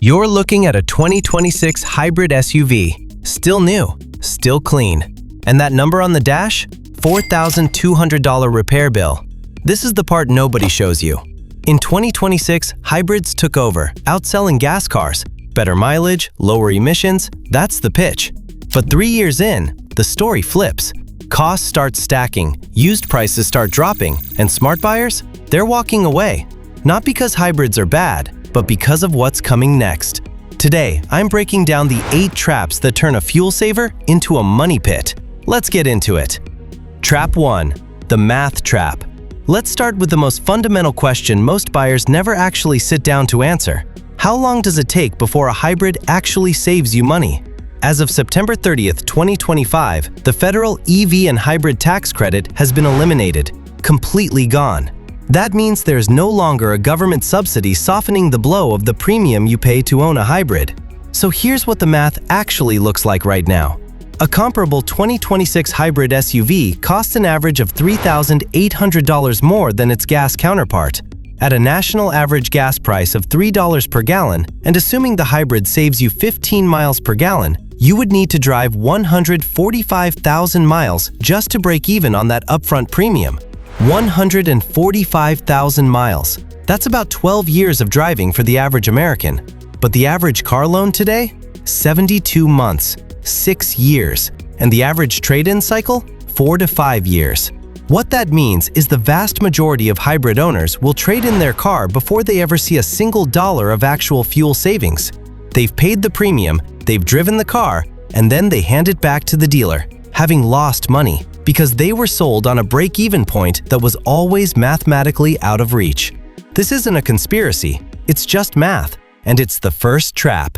You're looking at a 2026 hybrid SUV. Still new, still clean. And that number on the dash? $4,200 repair bill. This is the part nobody shows you. In 2026, hybrids took over, outselling gas cars. Better mileage, lower emissions, that's the pitch. But 3 years in, the story flips. Costs start stacking, used prices start dropping, and smart buyers? They're walking away. Not because hybrids are bad, but because of what's coming next. Today, I'm breaking down the 8 traps that turn a fuel saver into a money pit. Let's get into it. Trap 1. The math trap. Let's start with the most fundamental question most buyers never actually sit down to answer. How long does it take before a hybrid actually saves you money? As of September 30th, 2025, the federal EV and hybrid tax credit has been eliminated, completely gone. That means there's no longer a government subsidy softening the blow of the premium you pay to own a hybrid. So here's what the math actually looks like right now. A comparable 2026 hybrid SUV costs an average of $3,800 more than its gas counterpart. At a national average gas price of $3 per gallon, and assuming the hybrid saves you 15 miles per gallon, you would need to drive 145,000 miles just to break even on that upfront premium. 145,000 miles. That's about 12 years of driving for the average American. But the average car loan today? 72 months, 6 years. And the average trade-in cycle? 4 to 5 years. What that means is the vast majority of hybrid owners will trade in their car before they ever see a single dollar of actual fuel savings. They've paid the premium, they've driven the car, and then they hand it back to the dealer, having lost money, because they were sold on a break-even point that was always mathematically out of reach. This isn't a conspiracy, it's just math, and it's the first trap.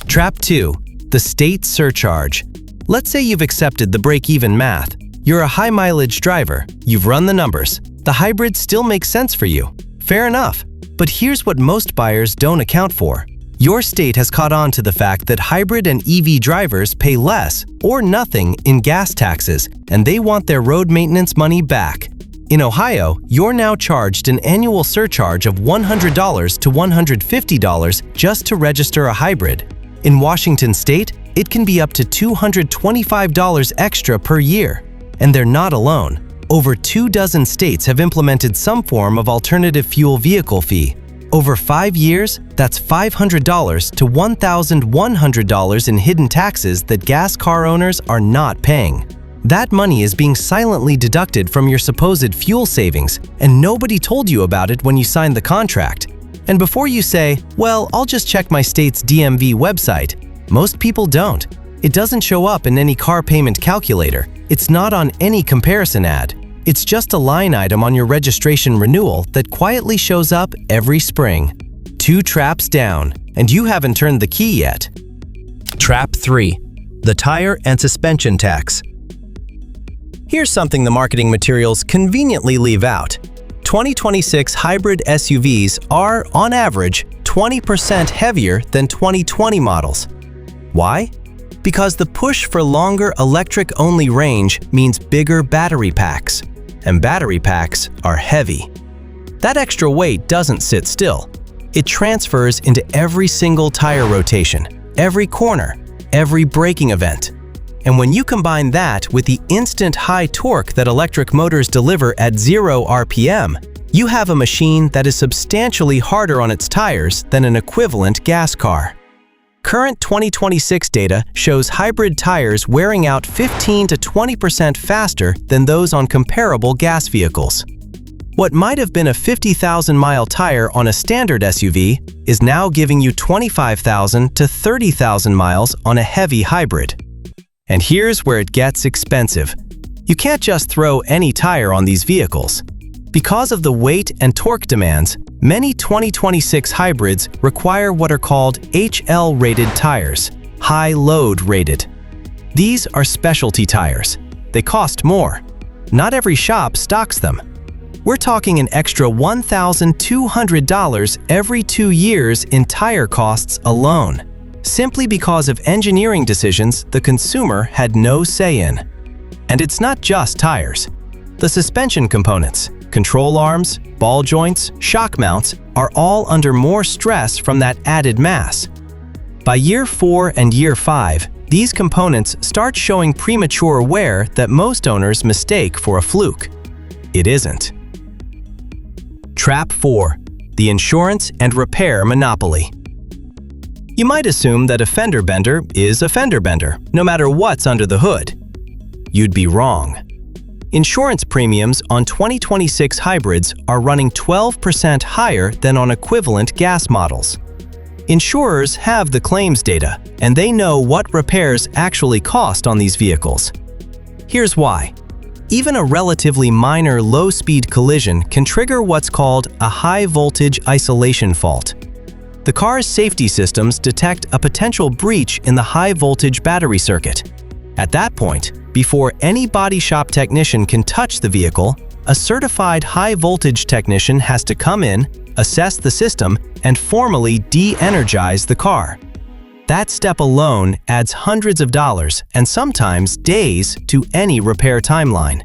Trap 2. The state surcharge. Let's say you've accepted the break-even math. You're a high-mileage driver, you've run the numbers. The hybrid still makes sense for you. Fair enough. But here's what most buyers don't account for. Your state has caught on to the fact that hybrid and EV drivers pay less or nothing in gas taxes, and they want their road maintenance money back. In Ohio, you're now charged an annual surcharge of $100 to $150 just to register a hybrid. In Washington state, it can be up to $225 extra per year. And they're not alone. Over 24 states have implemented some form of alternative fuel vehicle fee. Over 5 years, that's $500 to $1,100 in hidden taxes that gas car owners are not paying. That money is being silently deducted from your supposed fuel savings, and nobody told you about it when you signed the contract. And before you say, well, I'll just check my state's DMV website, most people don't. It doesn't show up in any car payment calculator. It's not on any comparison ad. It's just a line item on your registration renewal that quietly shows up every spring. 2 traps down, and you haven't turned the key yet. Trap 3. The tire and suspension tax. Here's something the marketing materials conveniently leave out. 2026 hybrid SUVs are, on average, 20% heavier than 2020 models. Why? Because the push for longer electric-only range means bigger battery packs, and battery packs are heavy. That extra weight doesn't sit still. It transfers into every single tire rotation, every corner, every braking event. And when you combine that with the instant high torque that electric motors deliver at 0 RPM, you have a machine that is substantially harder on its tires than an equivalent gas car. Current 2026 data shows hybrid tires wearing out 15 to 20% faster than those on comparable gas vehicles. What might have been a 50,000-mile tire on a standard SUV is now giving you 25,000 to 30,000 miles on a heavy hybrid. And here's where it gets expensive. You can't just throw any tire on these vehicles. Because of the weight and torque demands, many 2026 hybrids require what are called HL-rated tires, high load rated. These are specialty tires. They cost more. Not every shop stocks them. We're talking an extra $1,200 every 2 years in tire costs alone, simply because of engineering decisions the consumer had no say in. And it's not just tires. The suspension components, Control arms, ball joints, shock mounts are all under more stress from that added mass. By year 4 and year 5, these components start showing premature wear that most owners mistake for a fluke. It isn't. Trap 4. The insurance and repair monopoly. You might assume that a fender bender is a fender bender, no matter what's under the hood. You'd be wrong. Insurance premiums on 2026 hybrids are running 12% higher than on equivalent gas models. Insurers have the claims data, and they know what repairs actually cost on these vehicles. Here's why. Even a relatively minor low-speed collision can trigger what's called a high-voltage isolation fault. The car's safety systems detect a potential breach in the high-voltage battery circuit. At that point, before any body shop technician can touch the vehicle, a certified high-voltage technician has to come in, assess the system, and formally de-energize the car. That step alone adds hundreds of dollars and sometimes days to any repair timeline.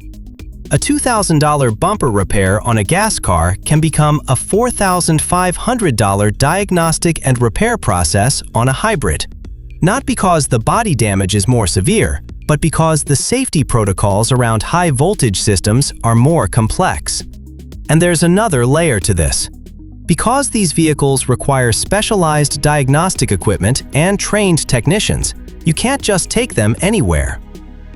A $2,000 bumper repair on a gas car can become a $4,500 diagnostic and repair process on a hybrid. Not because the body damage is more severe, but because the safety protocols around high-voltage systems are more complex. And there's another layer to this. Because these vehicles require specialized diagnostic equipment and trained technicians, you can't just take them anywhere.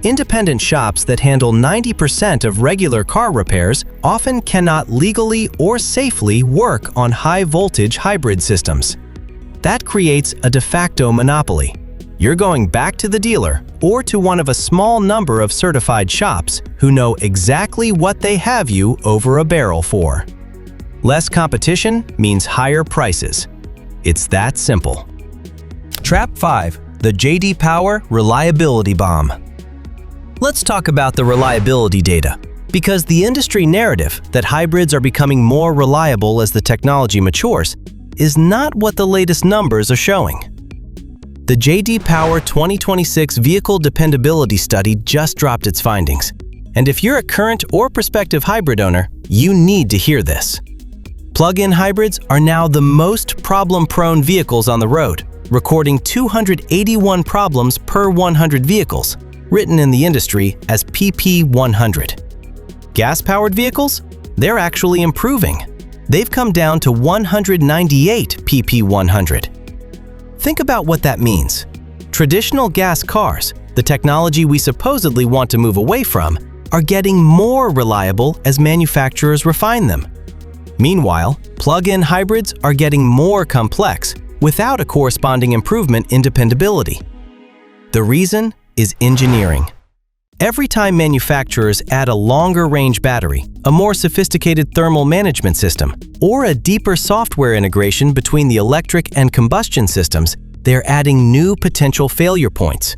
Independent shops that handle 90% of regular car repairs often cannot legally or safely work on high-voltage hybrid systems. That creates a de facto monopoly. You're going back to the dealer or to one of a small number of certified shops who know exactly what they have you over a barrel for. Less competition means higher prices. It's that simple. Trap 5. The J.D. Power Reliability Bomb. Let's talk about the reliability data, because the industry narrative that hybrids are becoming more reliable as the technology matures is not what the latest numbers are showing. The J.D. Power 2026 Vehicle Dependability Study just dropped its findings, and if you're a current or prospective hybrid owner, you need to hear this. Plug-in hybrids are now the most problem-prone vehicles on the road, recording 281 problems per 100 vehicles, written in the industry as PP100. Gas-powered vehicles? They're actually improving. They've come down to 198 PP100. Think about what that means. Traditional gas cars, the technology we supposedly want to move away from, are getting more reliable as manufacturers refine them. Meanwhile, plug-in hybrids are getting more complex without a corresponding improvement in dependability. The reason is engineering. Every time manufacturers add a longer-range battery, a more sophisticated thermal management system, or a deeper software integration between the electric and combustion systems, they're adding new potential failure points.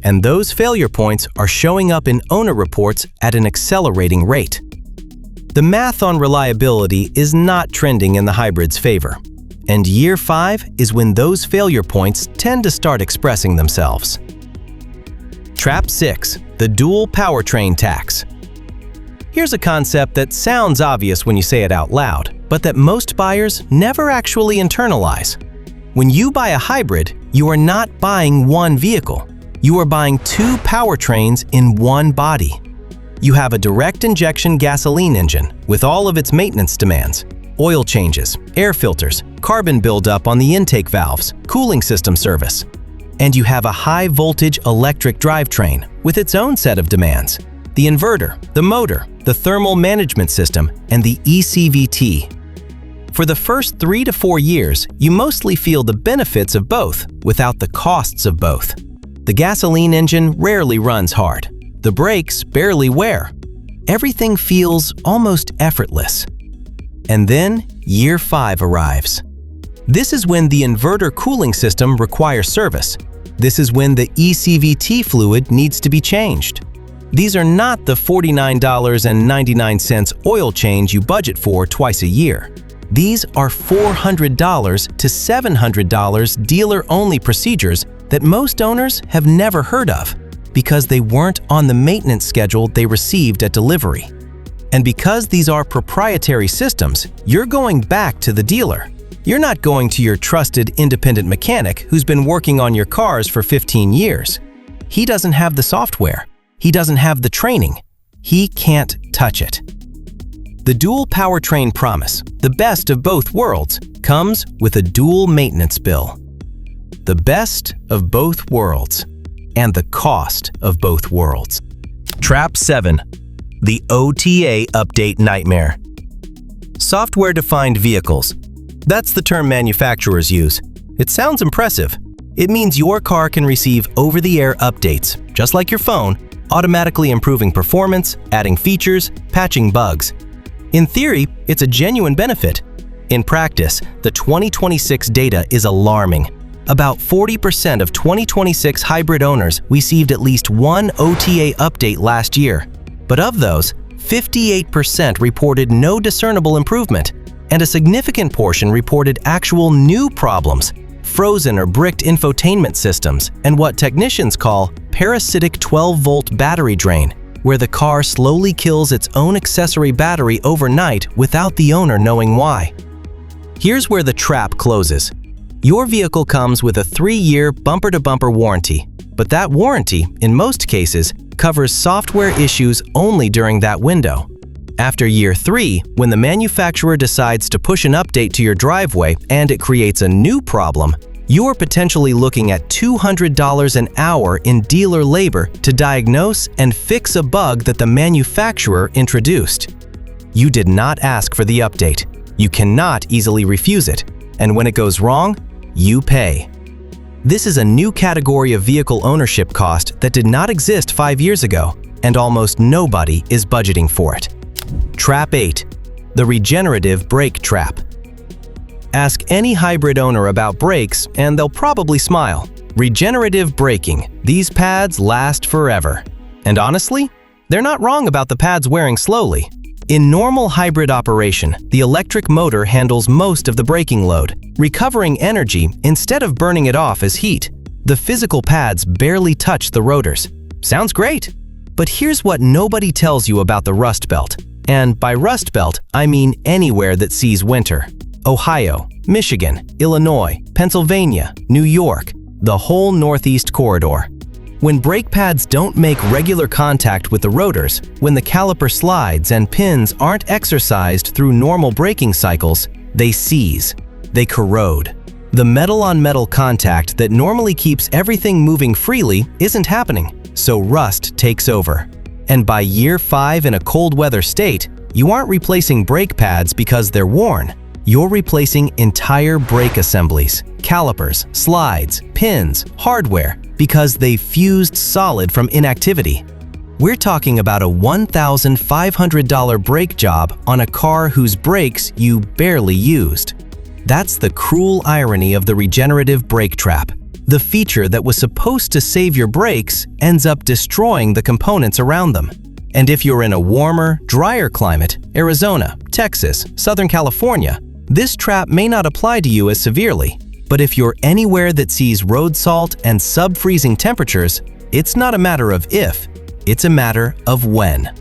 And those failure points are showing up in owner reports at an accelerating rate. The math on reliability is not trending in the hybrid's favor, and year 5 is when those failure points tend to start expressing themselves. Trap 6. The dual powertrain tax. Here's a concept that sounds obvious when you say it out loud, but that most buyers never actually internalize. When you buy a hybrid, you are not buying one vehicle. You are buying two powertrains in one body. You have a direct injection gasoline engine with all of its maintenance demands, oil changes, air filters, carbon buildup on the intake valves, cooling system service. And you have a high-voltage electric drivetrain with its own set of demands, the inverter, the motor, the thermal management system, and the ECVT. For the first 3 to 4 years, you mostly feel the benefits of both without the costs of both. The gasoline engine rarely runs hard. The brakes barely wear. Everything feels almost effortless. And then year 5 arrives. This is when the inverter cooling system requires service. This is when the ECVT fluid needs to be changed. These are not the $49.99 oil change you budget for twice a year. These are $400 to $700 dealer-only procedures that most owners have never heard of because they weren't on the maintenance schedule they received at delivery. And because these are proprietary systems, you're going back to the dealer. You're not going to your trusted independent mechanic who's been working on your cars for 15 years. He doesn't have the software. He doesn't have the training. He can't touch it. The dual powertrain promise, the best of both worlds, comes with a dual maintenance bill. The best of both worlds, and the cost of both worlds. Trap 7. The OTA update nightmare. Software-defined vehicles. That's the term manufacturers use. It sounds impressive. It means your car can receive over-the-air updates, just like your phone, automatically improving performance, adding features, patching bugs. In theory, it's a genuine benefit. In practice, the 2026 data is alarming. About 40% of 2026 hybrid owners received at least one OTA update last year. But of those, 58% reported no discernible improvement, and a significant portion reported actual new problems, frozen or bricked infotainment systems, and what technicians call parasitic 12-volt battery drain, where the car slowly kills its own accessory battery overnight without the owner knowing why. Here's where the trap closes. Your vehicle comes with a 3-year bumper-to-bumper warranty, but that warranty, in most cases, covers software issues only during that window. After year 3, when the manufacturer decides to push an update to your driveway and it creates a new problem, you're potentially looking at $200 an hour in dealer labor to diagnose and fix a bug that the manufacturer introduced. You did not ask for the update. You cannot easily refuse it, and when it goes wrong, you pay. This is a new category of vehicle ownership cost that did not exist 5 years ago, and almost nobody is budgeting for it. Trap 8. The regenerative brake trap. Ask any hybrid owner about brakes, and they'll probably smile. Regenerative braking. These pads last forever. And honestly, they're not wrong about the pads wearing slowly. In normal hybrid operation, the electric motor handles most of the braking load, recovering energy instead of burning it off as heat. The physical pads barely touch the rotors. Sounds great! But here's what nobody tells you about the Rust Belt. And by Rust Belt, I mean anywhere that sees winter. Ohio, Michigan, Illinois, Pennsylvania, New York, the whole Northeast corridor. When brake pads don't make regular contact with the rotors, when the caliper slides and pins aren't exercised through normal braking cycles, they seize. They corrode. The metal-on-metal contact that normally keeps everything moving freely isn't happening, so rust takes over. And by year 5 in a cold weather state, you aren't replacing brake pads because they're worn. You're replacing entire brake assemblies, calipers, slides, pins, hardware, because they fused solid from inactivity. We're talking about a $1,500 brake job on a car whose brakes you barely used. That's the cruel irony of the regenerative brake trap. The feature that was supposed to save your brakes ends up destroying the components around them. And if you're in a warmer, drier climate, Arizona, Texas, Southern California, this trap may not apply to you as severely. But if you're anywhere that sees road salt and sub-freezing temperatures, it's not a matter of if, it's a matter of when.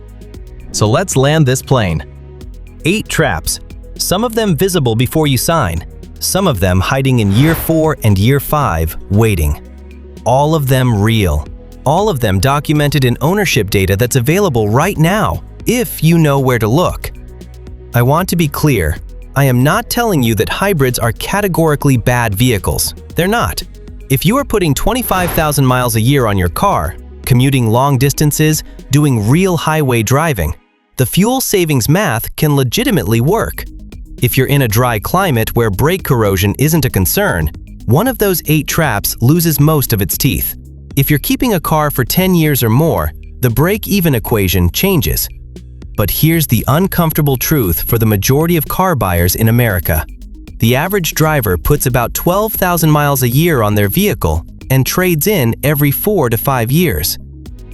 So let's land this plane. 8 traps, some of them visible before you sign, some of them hiding in year 4 and year 5, waiting. All of them real. All of them documented in ownership data that's available right now, if you know where to look. I want to be clear. I am not telling you that hybrids are categorically bad vehicles. They're not. If you are putting 25,000 miles a year on your car, commuting long distances, doing real highway driving, the fuel savings math can legitimately work. If you're in a dry climate where brake corrosion isn't a concern, one of those 8 traps loses most of its teeth. If you're keeping a car for 10 years or more, the break-even equation changes. But here's the uncomfortable truth for the majority of car buyers in America. The average driver puts about 12,000 miles a year on their vehicle and trades in every 4 to 5 years.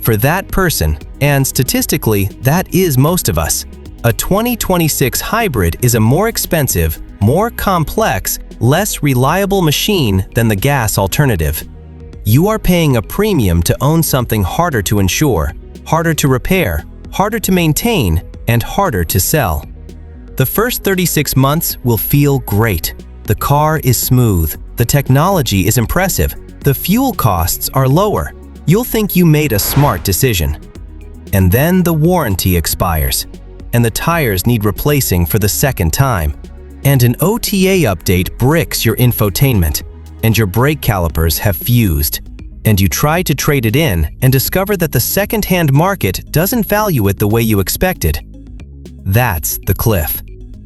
For that person, and statistically, that is most of us, a 2026 hybrid is a more expensive, more complex, less reliable machine than the gas alternative. You are paying a premium to own something harder to insure, harder to repair, harder to maintain, and harder to sell. The first 36 months will feel great. The car is smooth, the technology is impressive, the fuel costs are lower. You'll think you made a smart decision. And then the warranty expires, and the tires need replacing for the second time. And an OTA update bricks your infotainment, and your brake calipers have fused. And you try to trade it in and discover that the second-hand market doesn't value it the way you expected. That's the cliff.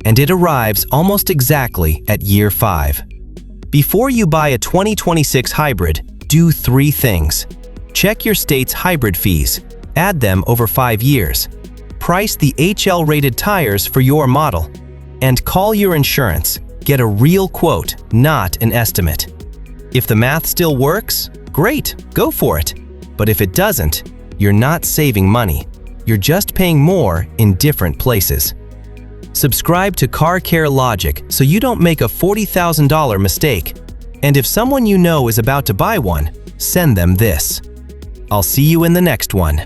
And it arrives almost exactly at year 5. Before you buy a 2026 hybrid, do 3 things. Check your state's hybrid fees. Add them over 5 years. Price the HL-rated tires for your model. And call your insurance. Get a real quote, not an estimate. If the math still works, great, go for it. But if it doesn't, you're not saving money. You're just paying more in different places. Subscribe to Car Care Logic so you don't make a $40,000 mistake. And if someone you know is about to buy one, send them this. I'll see you in the next one.